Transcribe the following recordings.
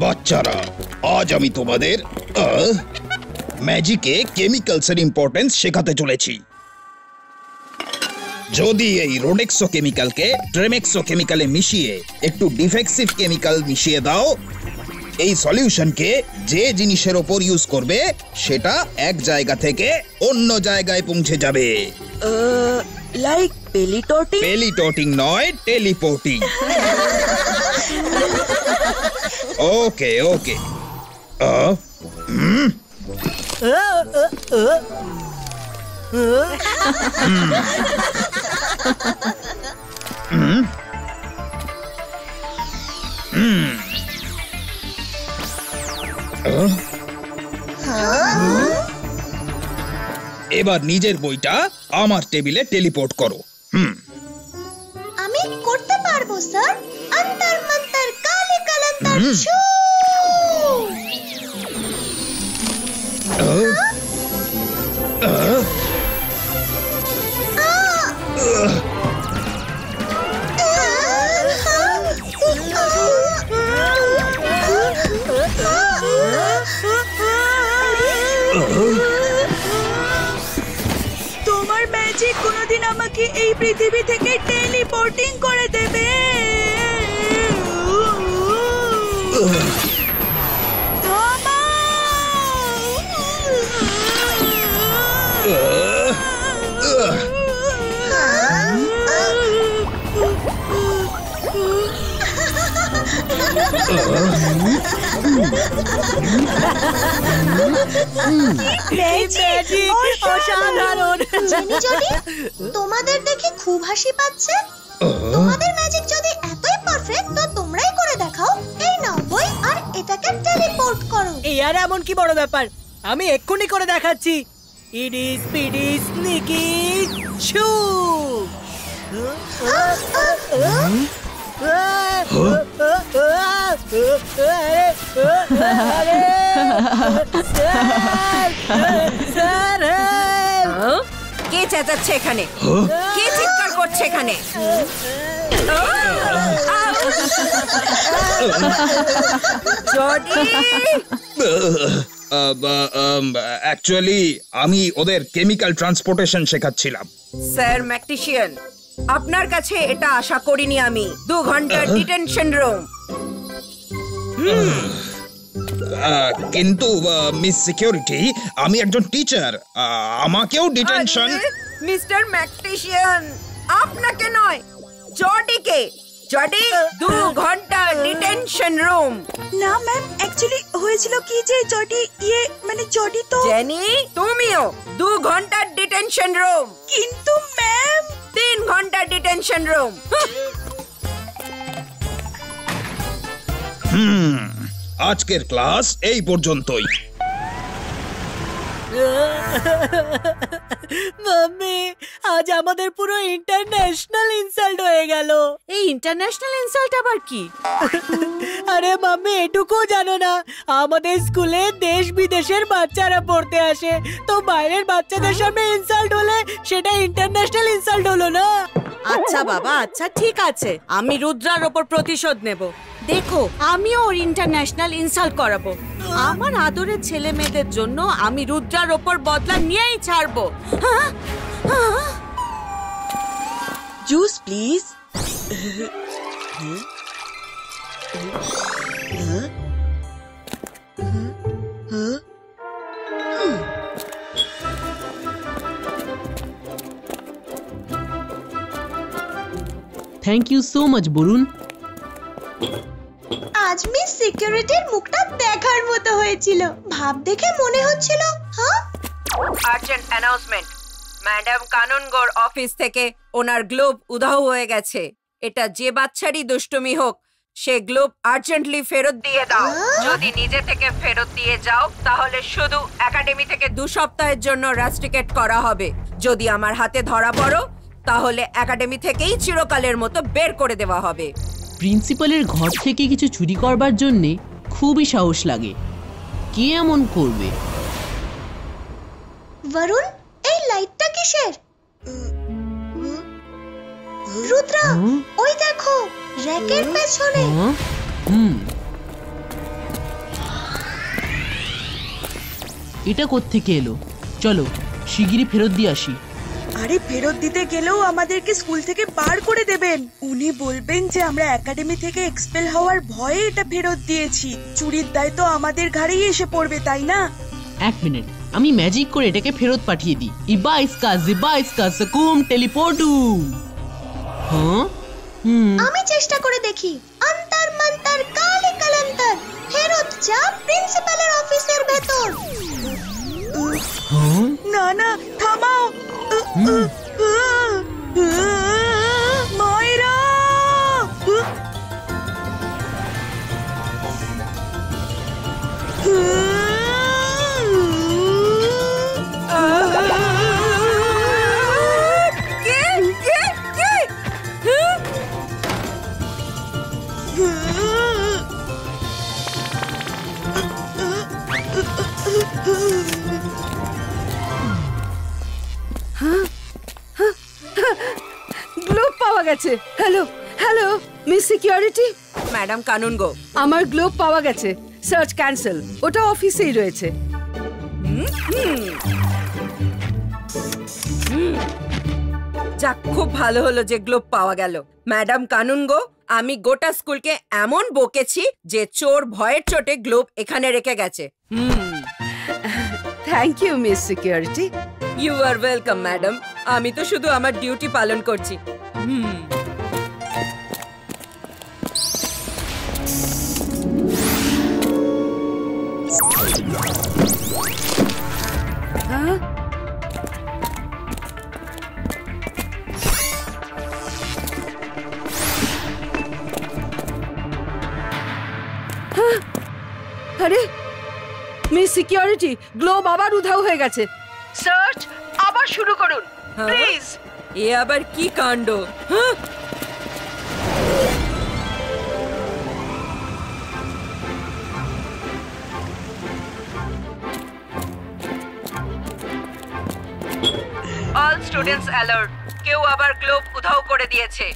বাচ্চারা, আজ আমি তোমাদের ম্যাজিকে কেমিক্যালসের ইম্পর্টেন্স শেখাতে চলেছি। যদি এই রোডেক্সো কেমিক্যালকে ট্রেমেক্সো কেমিক্যালে মিশিয়ে একটু ডিফেক্সিভ কেমিক্যাল মিশিয়ে দাও, এই সলিউশনকে যে জিনিসের ওপর ইউজ করবে সেটা এক জায়গা থেকে অন্য জায়গায় পৌঁছে যাবে। লাইক পেলিটোটিং? পেলিটোটিং নয়, টেলিপোর্টিং। ওকে ওকে। এবার নিজের বইটা আমার টেবিলে টেলিপোর্ট করো। আমি করতে পারবো স্যার। অন্তর মন্তর কালে কলন্তর ছু। তোমার ম্যাজিক কোনোদিন আমাকে এই পৃথিবী থেকে টেলিপোর্টিং করে দেবে। অসাধারণ। তোমাদের দেখে খুব হাসি পাচ্ছে। তোমাদের ম্যাজিক যদি এতই পারফেক্ট তো তোমরাই করে দেখাও। এই নাও বই আর এটাকে টেলিপোর্ট করো। এই আর এমন কি বড় ব্যাপার, আমি এক্ষুনি করে দেখাচ্ছি। ইডি স্পিডি স্নিকি ছু। কে চেঁচাচ্ছে এখানে? কে চিৎকার করছে এখানে? অ্যাকচুয়ালি আমি ওদের কেমিক্যাল ট্রান্সপোর্টেশন শেখাচ্ছিলাম। স্যার ম্যাকটিশিয়ান, আপনার কাছে এটা আশা করিনি আমি। 2 ঘন্টার ডিটেনশন রুম। কিন্তু মিস সিকিউরিটি, আমি একজন টিচার, আমাকেও ডিটেনশন। মিস্টার ম্যাকটিশিয়ান, আপনাকে নয়, জডিকে। জডি, 2 ঘন্টা ডিটেনশন রুম। না ম্যাম, অ্যাকচুয়ালি হয়েছিল কি যে জডি জডি তো। জেনি, তুমিও 2 ঘন্টার ডিটেনশন রুম। কিন্তু ম্যাম 3 ঘন্টার ডিটেনশন রুম। আজকের ক্লাস এই পর্যন্তই। মাম্মি, আজ আমাদের পুরো ইন্টারন্যাশনাল ইনসাল্ট হয়ে গেল। এই ইন্টারন্যাশনাল ইনসাল্ট আবার কি? আরে মাম্মি, এটুকু জানো না, আমাদের স্কুলে দেশ বিদেশের বাচ্চারা পড়তে আসে, তো বাইরের বাচ্চাদের সামনে ইনসাল্ট হলে সেটা ইন্টারন্যাশনাল ইনসাল্ট হলো না। আচ্ছা বাবা, আচ্ছা ঠিক আছে, আমি রুদ্রার ওপর প্রতিশোধ নেব। দেখো, আমিও ওর ইন্টারন্যাশনাল ইনসাল্ট করাবো। আমার আদরের ছেলে মেয়েদের জন্য আমি রুদ্রার ওপর বদলা নিয়েই ছাড়বো। Juice please. Thank you so much Barun. আজ মিস সিকিউরিটির মুখটা দেখার মতো হয়েছিল। ভাব দেখে মনে হচ্ছিল। আর্জেন্ট অ্যানাউন্সমেন্ট, ম্যাডাম কানুনগোর অফিস থেকে ওনার গ্লোব উধাও হয়ে গেছে। এটা যে বাচ্চারই দুষ্টুমি হোক, সে গ্লোব আর্জেন্টলি ফেরত দিয়ে দাও। যদি নিজে থেকে ফেরত দিয়ে যাও তাহলে শুধু একাডেমি থেকে 2 সপ্তাহের জন্য রাস্টিকেট করা হবে। যদি আমার হাতে ধরা পড়ো তাহলে একাডেমি থেকেই চিরকালের মতো বের করে দেওয়া হবে। প্রিন্সিপালের ঘর থেকে কিছু চুরি করবার জন্য খুবই সাহস লাগে। কে এমন করবে? বরুণ, এই লাইটটা কিসের? রুদ্রা ওই দেখো র্যাকের পেছনে। এটা কোত্থেকে এলো? চলো শিগগিরই ফেরত দিয়ে আসি। আরে ফেরত দিতে গেলেও আমাদেরকে স্কুল থেকে বার করে দেবেন। উনি বলবেন যে আমরা একাডেমি থেকে এক্সপেল হওয়ার ভয়ে এটা ফেরত দিয়েছি। চুরির দায় তো আমাদের ঘাড়েই এসে পড়বে, তাই না? এক মিনিট, আমি ম্যাজিক করে এটাকে ফেরত পাঠিয়ে দিই। ইবা ইসকা জিবা ইসকা সাকুম টেলিপোর্টু। হ্যাঁ আমি চেষ্টা করে দেখি। অন্তর মন্তর কালে কালান্তর, ফেরত যা প্রিন্সিপালের অফিসের ভেতর। না না থামাও। মায়েরা গ্লোব পাওয়া গেছে। Hello hello miss security, madam কানুন গো, আমার গ্লোব পাওয়া গেছে। সার্চ ক্যান্সেল, ওটা অফিসেই রয়েছে। যাক, খুব ভালো হলো যে গ্লোব পাওয়া গেল। ম্যাডাম কানুন গো, আমি গোটা স্কুলকে এমন বকেছি যে চোর ভয়ের চোটে গ্লোব এখানে রেখে গেছে। Thank you miss security. You are welcome madam. আমি তো শুধু আমার ডিউটি পালন করছি। আরে মিস সিকিউরিটি, গ্লোব আবার উধাও হয়ে গেছে। সার্চ আবার শুরু করুন প্লিজ। এ আবার কি কাণ্ড! অল স্টুডেন্টস অ্যালার্ট, কেউ আবার গ্লোব উধাও করে দিয়েছে।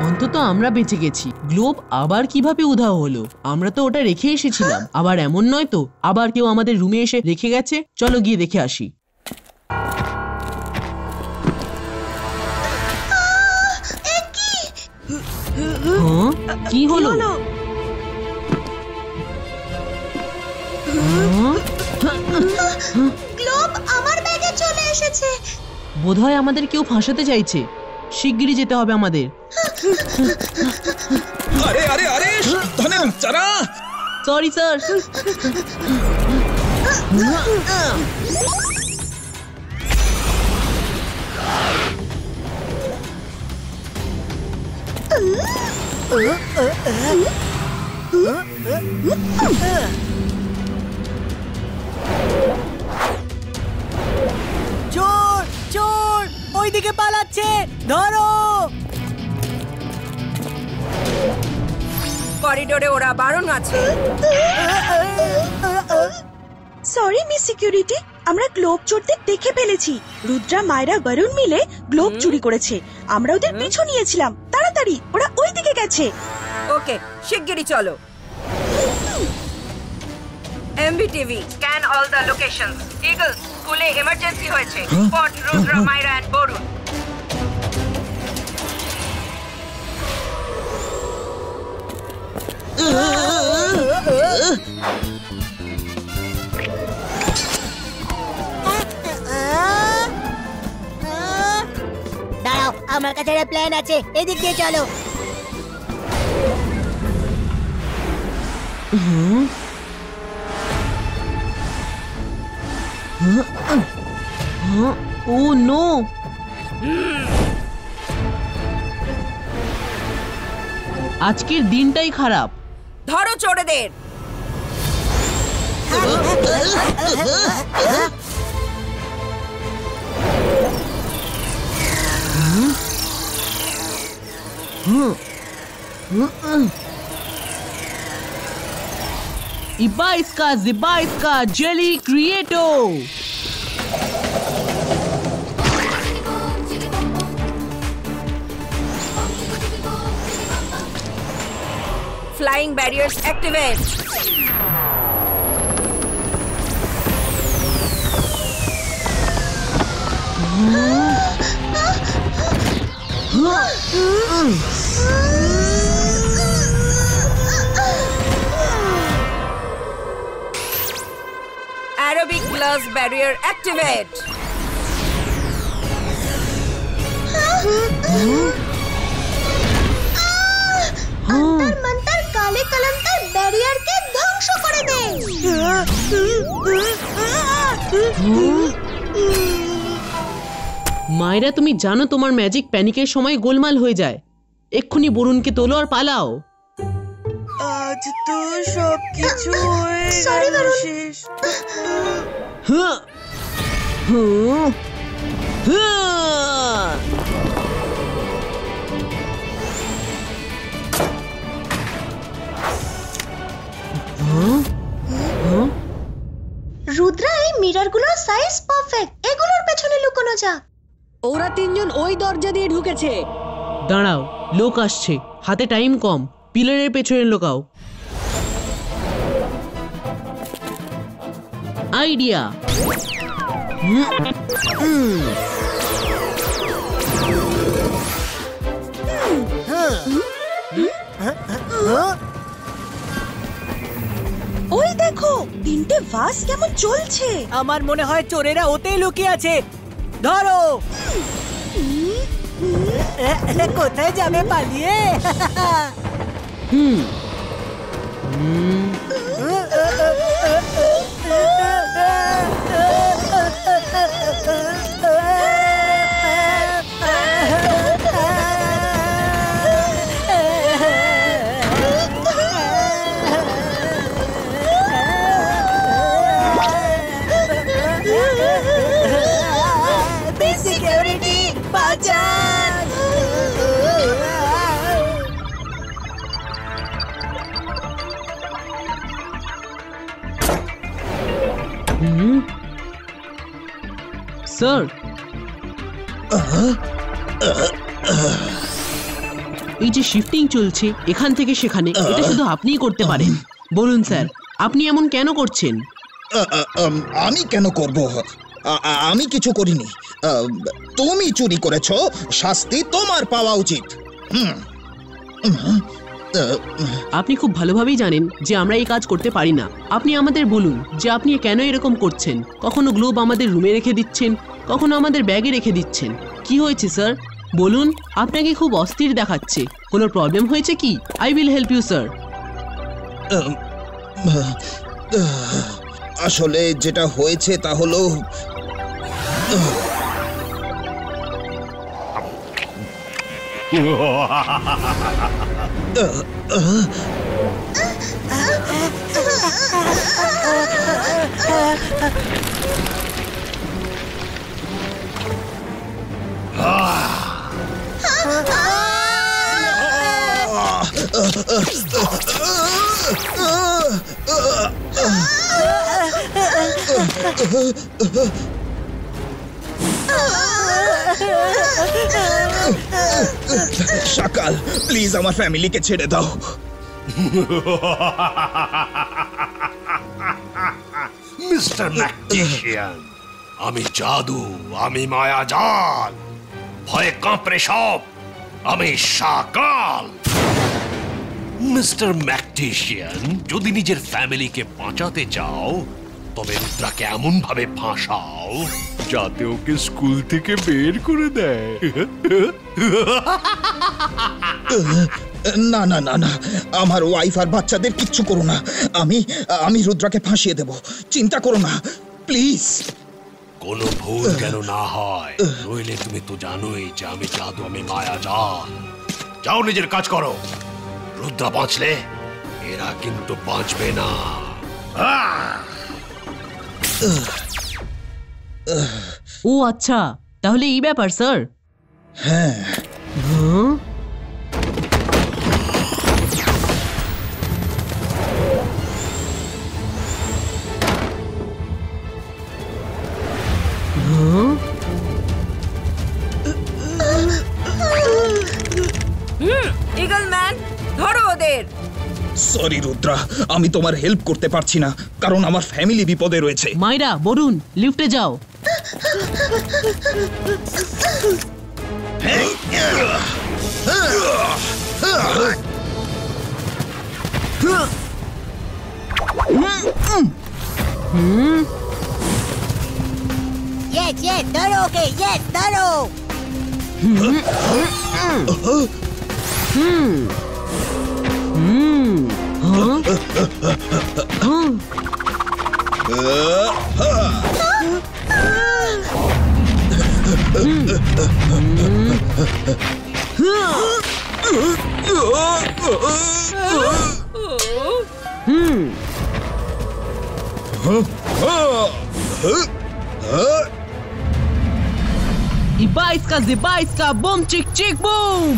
অন্তত আমরা বেঁচে গেছি। গ্লোব আবার কিভাবে উধাও হলো? আমরা তো ওটা রেখে এসেছিলাম। আবার এমন নয় তো আবার কেউ আমাদের রুমে এসে রেখে গেছে? চলো গিয়ে দেখে আসি। কি হলো? গ্লোব আমার ব্যাগে চলে এসেছে। বোধহয় আমাদের কেউ ফাঁসাতে চাইছে। শিগগিরই যেতে হবে আমাদের। আরে আরে আরে, সাবধানে বাচ্চারা। Sorry sir. চোর চোর ওইদিকে পালাচ্ছে, ধরো। করিডোরে ওরা বারণ আছে। সরি মিস সিকিউরিটি, আমরা গ্লোব চোরদের দেখে ফেলেছি। রুদ্রা, মায়রা, বরুণ মিলে গ্লোব চুরি করেছে। আমরা ওদের পিছু নিয়েছিলাম। তাড়াতাড়ি, ওরা ওই দিকে গেছে। ওকে, শিগগিরই চলো। MBTV, scan all the locations. Eagle, স্কুলে এমার্জেন্সি হয়েছে। Spot Rudra, Myra and Varun. দাঁড়াও, আমার কাছে একটা প্ল্যান আছে। এদিক দিয়ে চলো। Oh no! আজকের দিনটাই খারাপ। ধরো চোরেদের। Iba iska, ziba iska, jelly creato. flying barriers activate. Aerobic glass barrier activate. अंतर मंतर काले कलंतर बैरियर के ध्वंस করে দে। মায়েরা, তুমি জানো তোমার ম্যাজিক প্যানিকের সময় গোলমাল হয়ে যায়। এক্ষুনি বরুণকে তোলো আর পালাও। আজ তো সবকিছু হয়ে গেল শেষ। হ্যাঁ হ্যাঁ হ্যাঁ। রুদ্রা, এই মিররগুলোর সাইজ পারফেক্ট। এগুলোর পেছনে লুকানো যাক। ওরা তিনজন ওই দরজা দিয়ে ঢুকেছে। দাঁড়াও, লোক আসছে, হাতে টাইম কম। পিলারের পেছনে লুকাও। আইডিয়া। ওই দেখো, তিনটে ভাস কেমন চলছে। আমার মনে হয় চোরেরা ওতেই লুকিয়ে আছে। ধরো। কোথায় যাবে পালিয়ে? সিকিউরিটি বাঁচান। স্যার, এই যে শিফটিং চলছে এখান থেকে সেখানে, এটা শুধু আপনিই করতে পারেন। বলুন স্যার, আপনি এমন কেন করছেন? আমি কেন করব? আমি কিছু করিনি। তুমি চুরি করেছো, শাস্তি তোমার পাওয়া উচিত। আপনি খুব ভালোভাবেই জানেন যে আমরা এই কাজ করতে পারি না। আপনি আমাদের বলুন যে আপনি কেন এরকম করছেন। কখনো গ্লোব আমাদের রুমে রেখে দিচ্ছেন, কখনো আমাদের ব্যাগে রেখে দিচ্ছেন। কি হয়েছে স্যার বলুন? আপনাকে খুব অস্থির দেখাচ্ছে। কোনো প্রবলেম হয়েছে কি? I will help you sir. আসলে যেটা হয়েছে তা হলো, শাকাল, প্লিজ আমার ফ্যামিলিকে ছেড়ে দাও। মিস্টার ম্যাকটিশিয়ান, আমি জাদু, আমি মায়াজাল, ভয়ে কাঁপড়ে সব, আমি শাকাল। মিস্টার ম্যাকটিশিয়ান, যদি নিজের ফ্যামিলিকে বাঁচাতে চাও তবে রুদ্রাকে এমন ভাবে ফাঁসাও যাতে ওকে স্কুল থেকে বের করে দেয়। না না না না, আমার ওয়াইফ আর বাচ্চাদের কিচ্ছু করো না। আমি রুদ্রাকে ফাঁসিয়ে দেব, চিন্তা করো না প্লিজ। কোনো ভুল যেন না হয়, নইলে তুমি তো জানোই যে আমি জাদু, আমি মায়াজাল। যাও নিজের কাজ করো। রুদ্রা বাঁচলে এরা কিন্তু বাঁচবে না। ও আচ্ছা, তাহলে এই ব্যাপার স্যার। হ্যাঁ। ইগল ম্যান, ধরো ওদের। সরি রুদ্রা, আমি তোমার হেল্প করতে পারছি না কারণ আমার ফ্যামিলি বিপদে রয়েছে। মাইরা, বরুণ, লিফটে যাও। Yes, yes, ধরো ওকে, yes, ধরো। Ibaiska, zibaiska, boom, chick, chick, boom!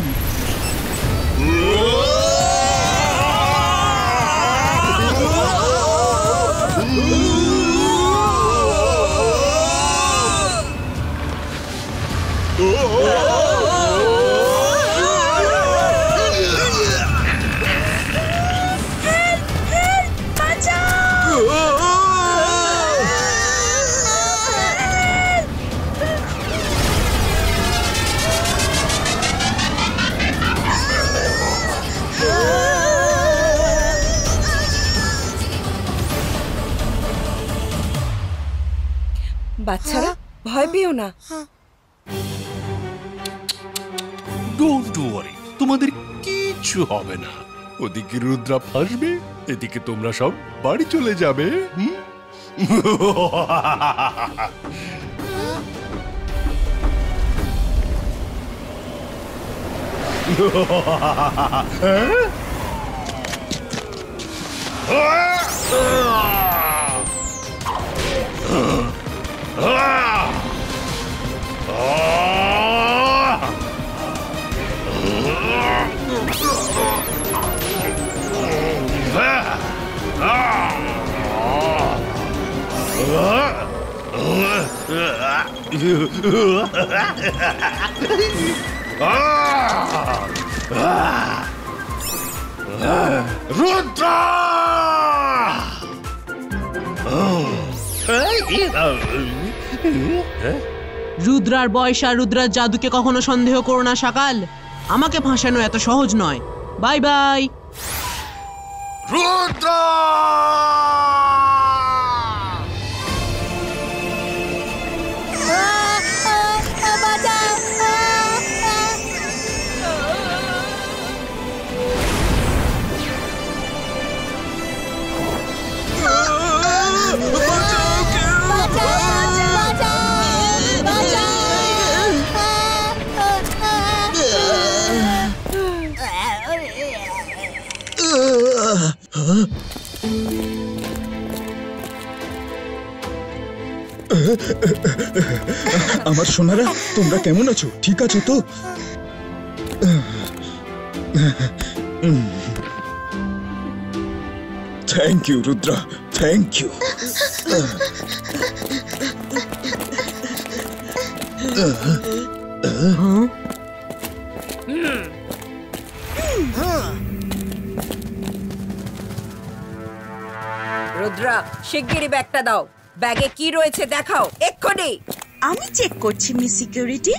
বাচ্চারা ভয় পেও না। ডোন্ট ওয়ারি, তোমাদের কিচ্ছু হবে না। ওদিকে রুদ্রা ফাঁসবে, এদিকে তোমরা সব বাড়ি চলে যাবে। রুদ্রা! রুদ্রার বয়স আর রুদ্রার জাদুকে কখনো সন্দেহ করো না সকাল। আমাকে ফাঁসানো এত সহজ নয়। Bye bye. রুদ্রা! আমার সোনারা, তোমরা কেমন আছো? ঠিক আছো তো? Thank you Rudra, thank you. Rudra, শিগগিরই ব্যাগটা দাও। ব্যাগে কি রয়েছে দেখাও এক্ষুনি। আমি চেক করছি মিস সিকিউরিটি।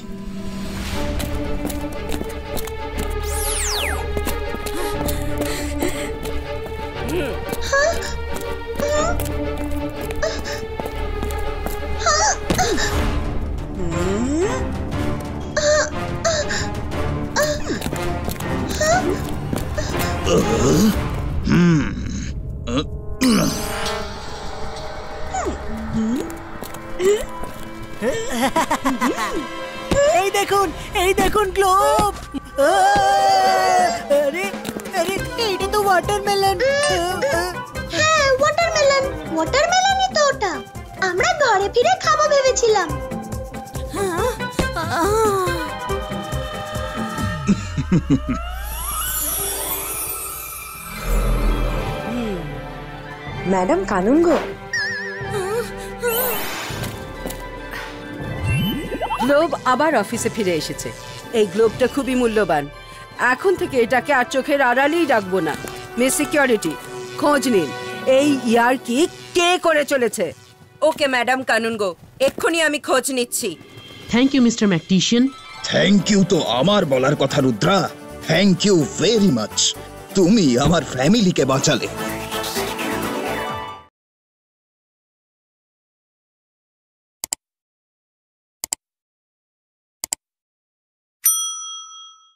এই দেখুন গ্লোব। আরে আরে, এটা তো ওয়াটারমেলন। হ্যাঁ, ওয়াটারমেলন। ওয়াটারমেলনই তো ওটা। আমরা ঘরে ফিরে খাবো ভেবেছিলাম। ম্যাডাম কানুনগো, গ্লোব আবার অফিসে ফিরে এসেছে। এই গ্লোবটা খুবই মূল্যবান। এখন থেকে এটাকে আর চোখের আড়ালেই রাখবো না। মিস সিকিউরিটি, খোঁজ নিন এই ইয়ার্কি কে করে চলেছে। ওকে ম্যাডাম কানুনগো, এক্ষুনি আমি খোঁজ নিচ্ছি। থ্যাংক ইউ মিস্টার ম্যাকটিশিয়ান। থ্যাংক ইউ তো আমার বলার কথা রুদ্রা, থ্যাংক ইউ ভেরি মাচ। তুমি আমার ফ্যামিলিকে বাঁচালে।